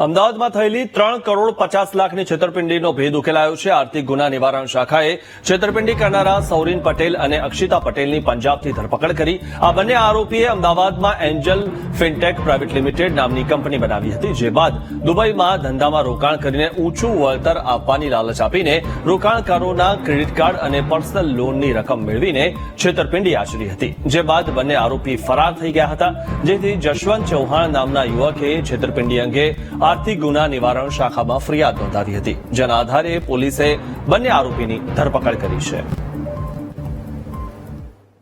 અમદાવાદમાં થયેલી 3 કરોડ 50 લાખની છેતરપિંડીનો ભેદ ઉકેલાયો છે. આર્થિક ગુના નિવારણ શાખાએ છેતરપિંડી કરનારા સૌરીન પટેલ અને અક્ષિતા પટેલની પંજાબથી ધરપકડ કરી. આ બંને આરોપીએ અમદાવાદમાં એન્જલ ફિનટેક પ્રાઇવેટ લિમિટેડ નામની કંપની બનાવી હતી, જે બાદ દુબઈમાં ધંધામાં રોકાણ કરીને ઊંચું વળતર આપવાની લાલચ આપીને રોકાણકારોના ક્રેડિટ કાર્ડ અને પર્સનલ લોનની રકમ મેળવીને છેતરપિંડી આચરી હતી. જે બાદ બંને આરોપી ફરાર થઈ ગયા હતા, જેથી જશવંત ચૌહાણ નામના યુવકે છેતરપિંડી અંગે આર્થિક ગુના નિવારણ શાખામાં ફરિયાદ નોંધાવી હતી, જેના આધારે પોલીસે બંને આરોપીની ધરપકડ કરી છે.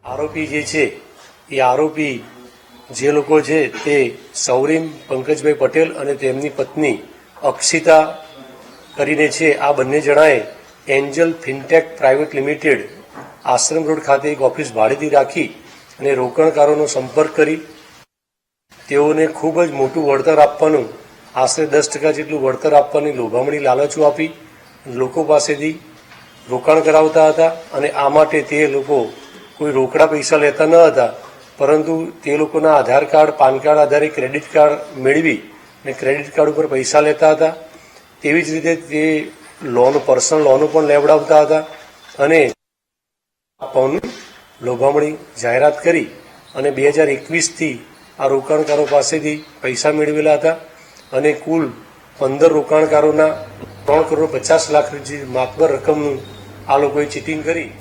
આરોપી જે છે એ આરોપી જે લોકો છે તે સૌરીન પંકજભાઈ પટેલ અને તેમની પત્ની અક્ષિતા કરીને છે. આ બંને જણાએ એન્જલ ફિનટેક પ્રાઇવેટ લિમિટેડ આશ્રમ રોડ ખાતે એક ઓફિસ ભાડેથી રાખી અને રોકાણકારોનો સંપર્ક કરી તેઓને ખૂબ જ મોટું વળતર આપવાનું, આશરે 10% જેટલું વળતર આપવાની લોભામણી લાલચો આપી લોકો પાસેથી રોકાણ કરાવતા હતા. અને આ માટે તે લોકો કોઈ રોકડા પૈસા લેતા ન હતા, પરંતુ તે લોકોના આધાર કાર્ડ, પાન કાર્ડ આધારે ક્રેડિટ કાર્ડ મેળવી અને ક્રેડિટ કાર્ડ ઉપર પૈસા લેતા હતા. તેવી જ રીતે તે પર્સનલ લોનો પણ લેવડાવતા હતા અને આપવાનું લોભામણી જાહેરાત કરી અને 2021થી આ રોકાણકારો પાસેથી પૈસા મેળવેલા હતા અને કુલ 15 રોકાણકારોના 3 કરોડ 50 લાખ માતબર રકમનું આ લોકોએ ચીટિંગ કરી